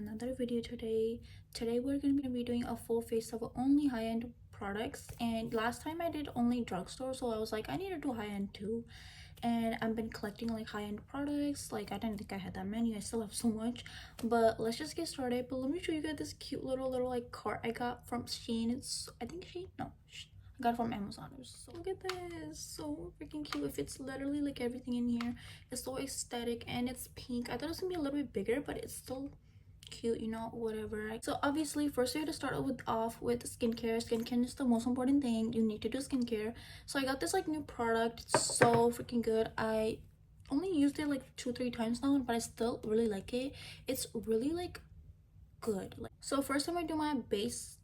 another video today. Today we're going to be doing a full face of only high-end products, and last time I did only drugstore, so I was like I need to do high-end too. And I've been collecting like high-end products. Like I didn't think I had that many. I still have so much, but let's just get started. But let me show you guys this cute little like cart I got from Shein. It's I think Shein, no, I got it from Amazon. So look at this, so freaking cute. It fits literally like everything in here. It's so aesthetic and it's pink. I thought it was gonna be a little bit bigger, but it's still cute, you know, whatever. So obviously first we have to start off with skincare. Skincare is the most important thing. You need to do skincare. So I got this like new product. It's so freaking good. I only used it like 2-3 times now, but I still really like it. It's really like good. Like, so first I'm gonna do my base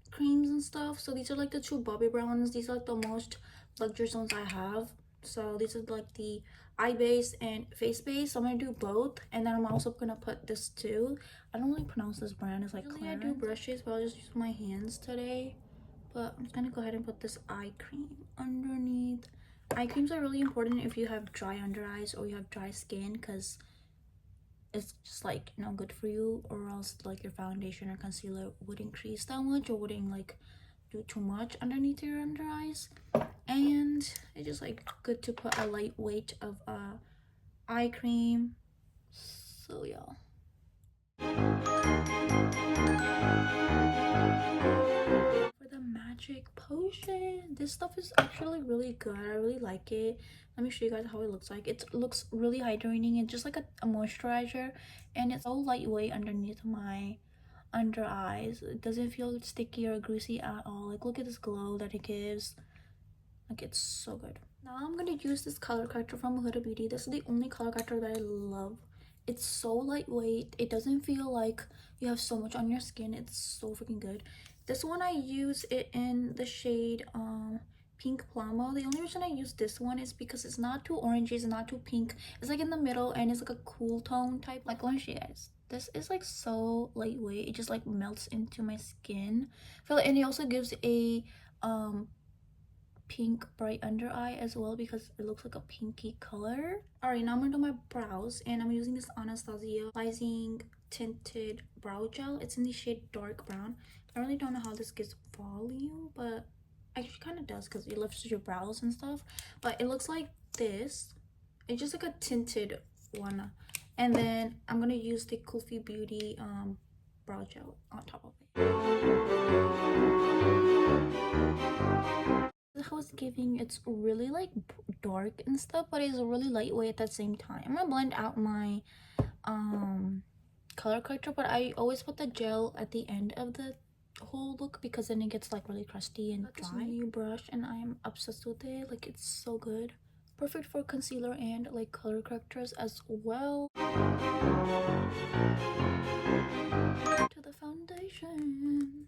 creams and stuff. So these are like the two Bobbi Browns. These are like the most luxurious ones I have. So these are like the eye base and face base. So I'm gonna do both, and then I'm also gonna put this too. I don't really pronounce this brand. It's like clarins. I do brushes, but I'll just use my hands today. But I'm just gonna go ahead and put this eye cream underneath. Eye creams are really important if you have dry under eyes or you have dry skin, because it's just like, you know, good for you, or else like your foundation or concealer would increase that much or wouldn't like do too much underneath your under eyes. And it's just like good to put a light weight of eye cream. So yeah, for the magic potion, this stuff is actually really good. I really like it. Let me show you guys how it looks like. It looks really hydrating. It's just like a moisturizer, and it's so lightweight underneath my under eyes. It doesn't feel sticky or greasy at all. Like, look at this glow that it gives. Like, it's so good. Now I'm gonna use this color corrector from Huda Beauty. This is the only color corrector that I love. It's so lightweight. It doesn't feel like you have so much on your skin. It's so freaking good. This one I use it in the shade pink plamo. The only reason I use this one is because it's not too orangey, it's not too pink. It's like in the middle, and it's like a cool tone type. Like, let me show you guys. This is like so lightweight. It just like melts into my skin. And it also gives a pink bright under eye as well, because it looks like a pinky color. All right, now I'm gonna do my brows, and I'm using this Anastasia Rising tinted brow gel. It's in the shade dark brown. I really don't know how this gives volume, but actually kind of does, because it lifts your brows and stuff. But it looks like this. It's just like a tinted one. And then I'm gonna use the Kulfi Beauty brow gel on top of it. How it's giving, it's really like dark and stuff, but it's really lightweight at the same time. I'm gonna blend out my color corrector, but I always put the gel at the end of the whole look, because then it gets like really crusty and dry. This new brush, and I am obsessed with it. Like, it's so good. Perfect for concealer and like color correctors as well. To the foundation.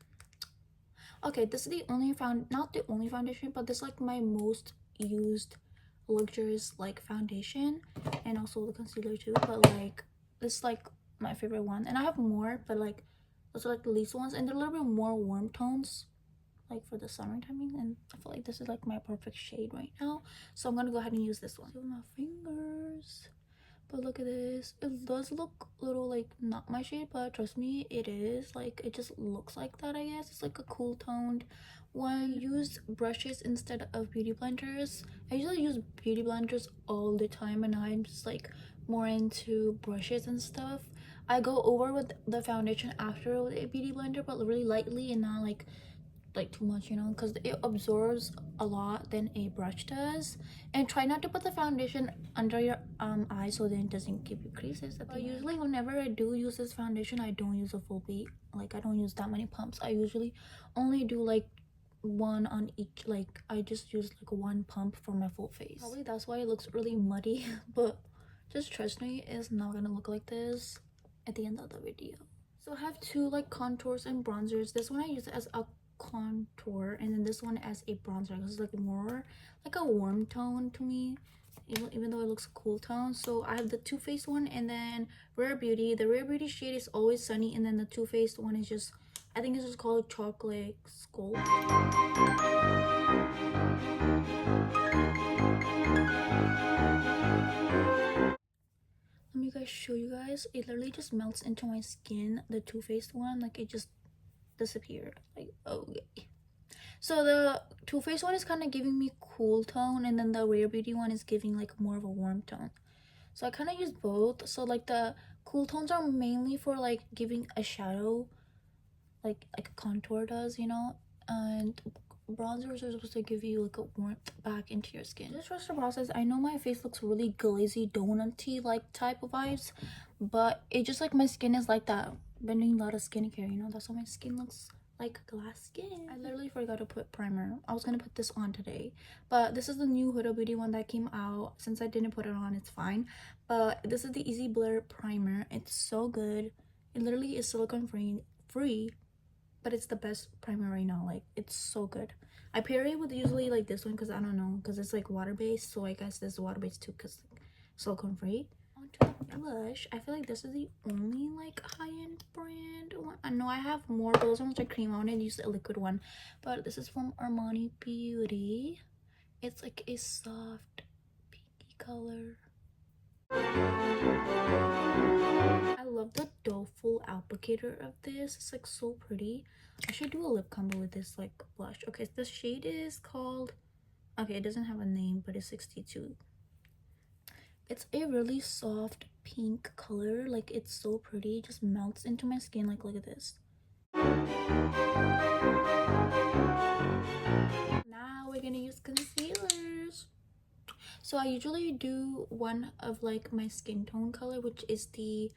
Okay, this is the only not the only foundation, but this is like my most used luxurious like foundation, and also the concealer too. But like, this is like my favorite one, and I have more, but like those are like the least ones, and they're a little bit more warm tones, like for the summer timing. And I feel like this is like my perfect shade right now, so I'm gonna go ahead and use this one. So my fingers. But look at this. It does look a little like not my shade, but trust me, it is. Like, it just looks like that, I guess. It's like a cool toned one. I use brushes instead of beauty blenders. I usually use beauty blenders all the time, and I'm just like more into brushes and stuff. I go over with the foundation after with a beauty blender, but really lightly, and not like too much, you know, because it absorbs a lot than a brush does. And try not to put the foundation under your eye, so then it doesn't give you creases. But usually whenever I do use this foundation, I don't use a full beat. Like, I don't use that many pumps. I usually only do like one on each. Like, I just use like one pump for my full face. Probably that's why it looks really muddy, but just trust me, it's not gonna look like this at the end of the video. So I have two like contours and bronzers. This one I use as a contour, and then this one as a bronzer. This is like more like a warm tone to me, even though it looks cool tone. So I have the Too Faced one, and then Rare Beauty. The Rare Beauty shade is Always Sunny, and then the Too Faced one is just, I think it's just called Chocolate Skull. Let me guys show you guys. It literally just melts into my skin. The Too Faced one, like it just disappeared. Like, okay. So the Too Faced one is kind of giving me cool tone, and then the Rare Beauty one is giving like more of a warm tone. So I kind of use both. So like the cool tones are mainly for like giving a shadow, like a contour does, you know, and bronzers are supposed to give you like a warmth back into your skin. Just trust the process. I know my face looks really glazy, donutty like type of vibes, but it just like my skin is like that. Been doing a lot of skincare, you know, that's how my skin looks, like glass skin. I literally forgot to put primer. I was gonna put this on today, but this is the new Huda Beauty one that came out. Since I didn't put it on, it's fine. But this is the Easy Blur primer. It's so good. It literally is silicone free, but it's the best primer right now. Like, it's so good. I pair it with usually like this one because I don't know, because it's like water based, so I guess this is water based too because like, silicone free. Onto the blush. I feel like this is the only like high-end brand one. I know I have more, but those ones are cream. I want to use a liquid one, but this is from Armani Beauty. It's like a soft pinky color. I love the doe full applicator of this. It's like so pretty. I should do a lip combo with this like blush. Okay, the shade is called, okay, it doesn't have a name, but it's 62. It's a really soft pink color. Like, it's so pretty. It just melts into my skin. Like, look at this. Now we're gonna use concealers. So I usually do one of like my skin tone color, which is the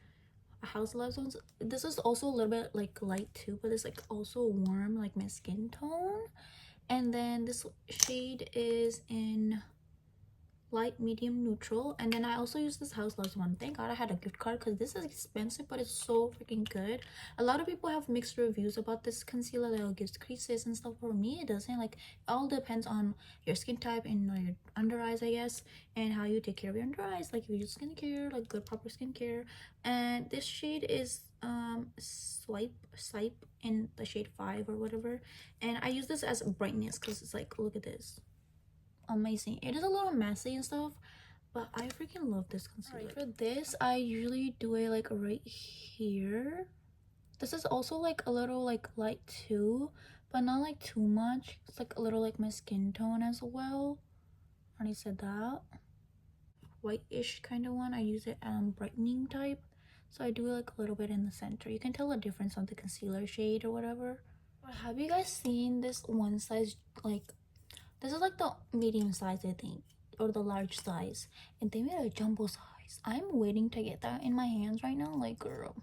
House Loves ones. This is also a little bit like light too, but it's like also warm like my skin tone. And then this shade is in light medium neutral, and then I also use this House Loves one. Thank god I had a gift card because this is expensive, but it's so freaking good. A lot of people have mixed reviews about this concealer, that it gives creases and stuff. For me, it doesn't. Like, it all depends on your skin type and your under eyes, I guess, and how you take care of your under eyes. Like, if you use skincare, like good proper skincare. And this shade is swipe in the shade 5 or whatever, and I use this as brightness because it's like, look at this, amazing. It is a little messy and stuff, but I freaking love this concealer. Right, for this I usually do it like right here. This is also like a little like light too, but not like too much. It's like a little like my skin tone as well. I already said that. White-ish kind of one. I use it brightening type, so I do it like a little bit in the center. You can tell the difference on the concealer shade or whatever. Have you guys seen this one size, like, this is like the medium size, I think, or the large size, and they made a jumbo size. I'm waiting to get that in my hands right now. Like, girl,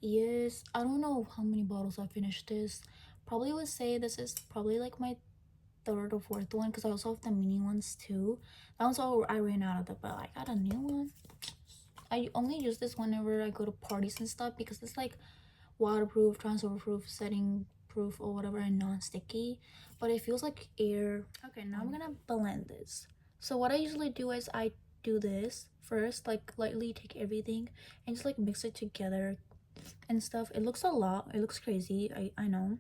yes. I don't know how many bottles I finished this. Probably would say this is probably like my third or fourth one, because I also have the mini ones too. That one's all I ran out of, but I got a new one. I only use this whenever I go to parties and stuff because it's like waterproof, transfer proof, setting proof, or whatever, and non-sticky, but it feels like air. Okay, now I'm gonna blend this. So what I usually do is I do this first, like lightly take everything and just like mix it together and stuff. It looks a lot, it looks crazy, I know,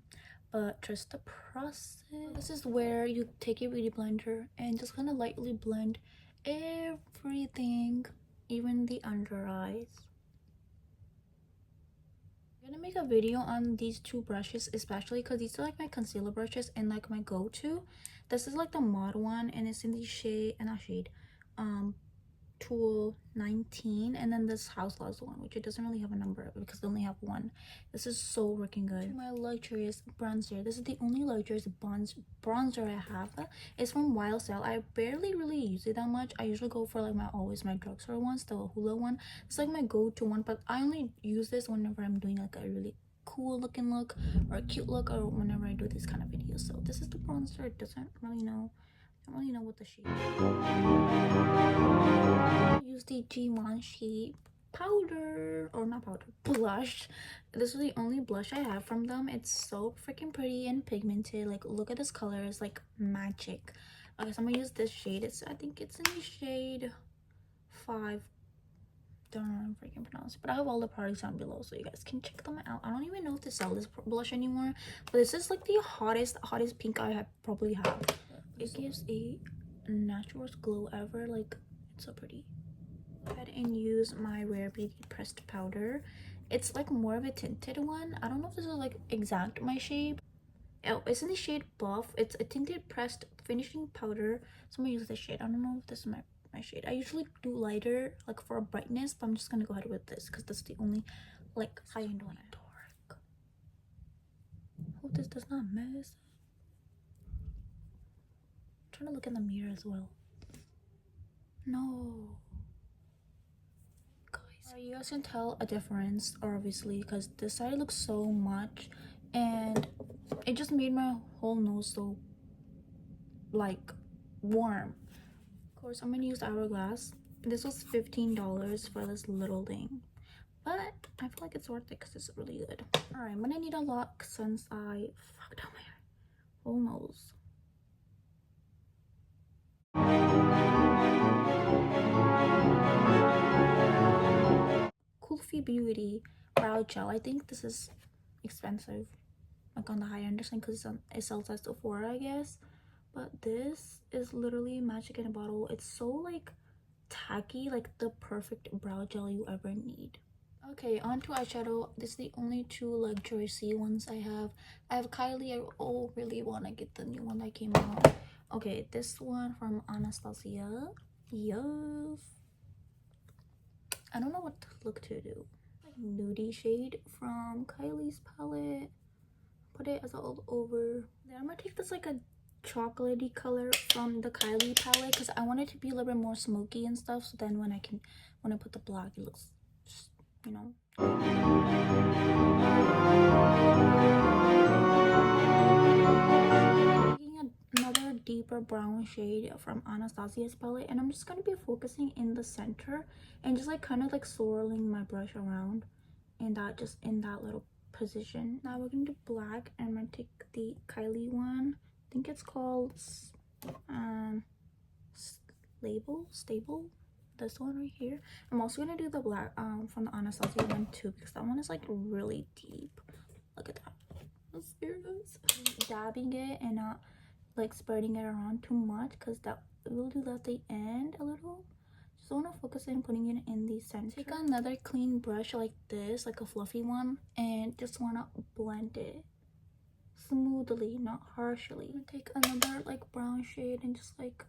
but trust the process. This is where you take your beauty blender and just kind of lightly blend everything, even the under eyes. I'm gonna make a video on these two brushes, especially because these are like my concealer brushes and like my go-to. This is like the mod one, and it's in the shade, not shade, Tool 19, and then this House Loves one, which it doesn't really have a number because they only have one. This is so freaking good. My luxurious bronzer. This is the only luxurious bronzer I have. It's from YSL. I barely really use it that much. I usually go for like my drugstore ones, the Hula one. It's like my go-to one, but I only use this whenever I'm doing like a really cool looking look or a cute look, or whenever I do these kind of videos. So this is the bronzer. It doesn't really know. I don't really know what the shade is. Use the Givenchy powder, or not powder, blush. This is the only blush I have from them. It's so freaking pretty and pigmented. Like, look at this color, it's like magic. Okay, so I'm gonna use this shade. I think it's in the shade 5. Don't know how to freaking pronounce it, but I have all the products down below so you guys can check them out. I don't even know if they sell this blush anymore, but this is like the hottest pink I probably have. It gives a natural glow ever. Like, it's so pretty. Go ahead and use my Rare Beauty pressed powder. It's like more of a tinted one. I don't know if this is like exact my shade. Oh, it's in the shade Buff. It's a tinted pressed finishing powder. So I'm gonna use this shade. I don't know if this is my shade. I usually do lighter like for a brightness, but I'm just gonna go ahead with this because that's the only like high-end one. Dark. Hope this does not mess. I'm trying to look in the mirror as well. No. Guys, you guys can tell a difference obviously because this side looks so much and it just made my whole nose so like warm. Of course, I'm gonna use hourglass. This was $15 for this little thing, but I feel like it's worth it because it's really good. All right, I'm gonna need a lock since I fucked up my hair. Whole nose. Kulfi Beauty brow gel. I think this is expensive, like on the high end or something, because it sells at Sephora, I guess. But this is literally magic in a bottle. It's so like tacky, like the perfect brow gel you ever need. Okay, on to eyeshadow. This is the only two luxury ones I have. I have Kylie. I really want to get the new one that came out. Okay, this one from Anastasia. Yes. I don't know what look to do. Like nudie shade from Kylie's palette. Put it as all over. Then I'm gonna take this like a chocolatey color from the Kylie palette because I want it to be a little bit more smoky and stuff. So then when I put the black, it looks just, you know. Taking another deeper brown shade from Anastasia's palette, and I'm just gonna be focusing in the center and just like kind of like swirling my brush around in that little position. Now we're gonna do black, and I'm gonna take the Kylie one. I think it's called stable, this one right here. I'm also gonna do the black from the Anastasia one too because that one is like really deep. Look at that. That's serious. Dabbing it and not like spreading it around too much because that we'll do that at the end a little. Just want to focus in putting it in the center. Take another clean brush like this, like a fluffy one, and just want to blend it smoothly, not harshly. I'm gonna take another like brown shade and just like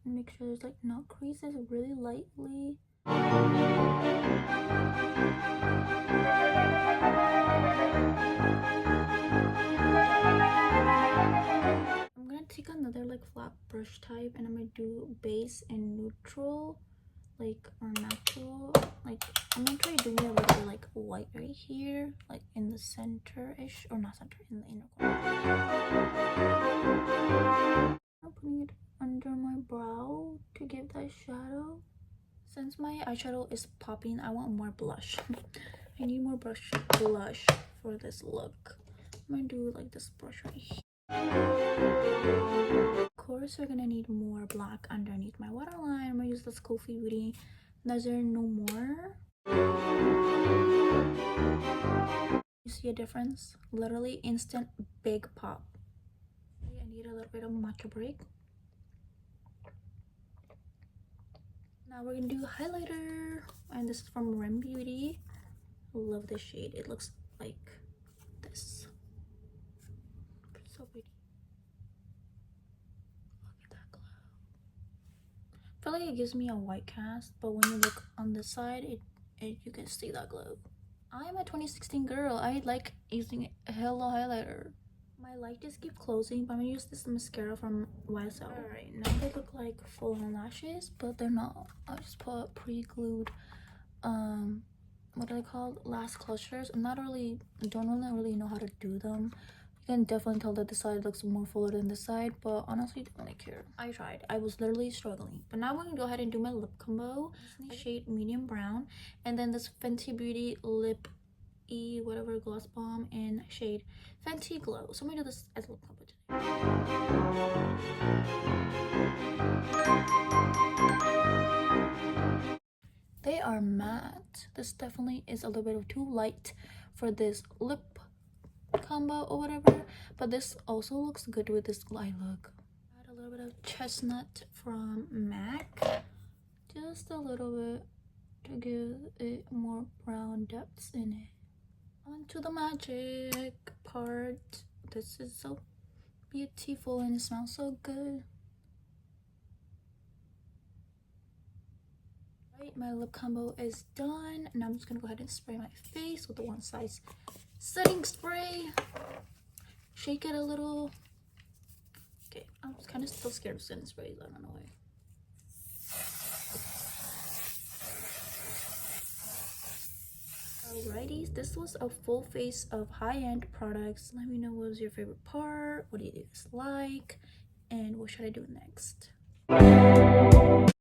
make sure there's like no creases really lightly. I'm gonna take another like flat brush type and I'm gonna do base and neutral, like or natural. Like I'm gonna try doing it a little bit like white right here, like in the center-ish, or not center, in the inner corner. I'm putting it under my brow to give that shadow. Since my eyeshadow is popping, I want more blush. I need more blush for this look. I'm gonna do like this brush right here. Of course, we're gonna need more black underneath my waterline. I'm gonna use this Kulfi Beauty Nazar No More. You see a difference? Literally instant big pop. I need a little bit of matcha break. Now we're gonna do highlighter, and this is from Rem Beauty. I love this shade. It looks like this. So pretty. Look at that glow. I feel like it gives me a white cast, but when you look on this side, you can see that glow. I'm a 2016 girl. I like using Hello highlighter. My light just keep closing, but I'm gonna use this mascara from YSL. Alright, now they look like full-on lashes, but they're not. I just put pre-glued what are they called, lash clusters. Don't really know how to do them. You can definitely tell that this side looks more fuller than this side, but honestly don't really care. I tried. I was literally struggling. But now I'm gonna go ahead and do my lip combo. This shade medium brown, and then this Fenty Beauty lip whatever gloss bomb in shade Fenty Glow. So I'm gonna do this as a lip combo today. They are matte. This definitely is a little bit of too light for this lip combo or whatever, but this also looks good with this eye look. Add a little bit of chestnut from MAC, just a little bit. to give it more brown depths in it. On to the magic part. This is so beautiful and it smells so good. Right, my lip combo is done. Now I'm just gonna go ahead and spray my face with the One Size setting spray. Shake it a little. Okay, I'm kind of still scared of setting sprays. I don't know why. Alrighty, this was a full face of high-end products. Let me know what was your favorite part, what do you dislike, and what should I do next.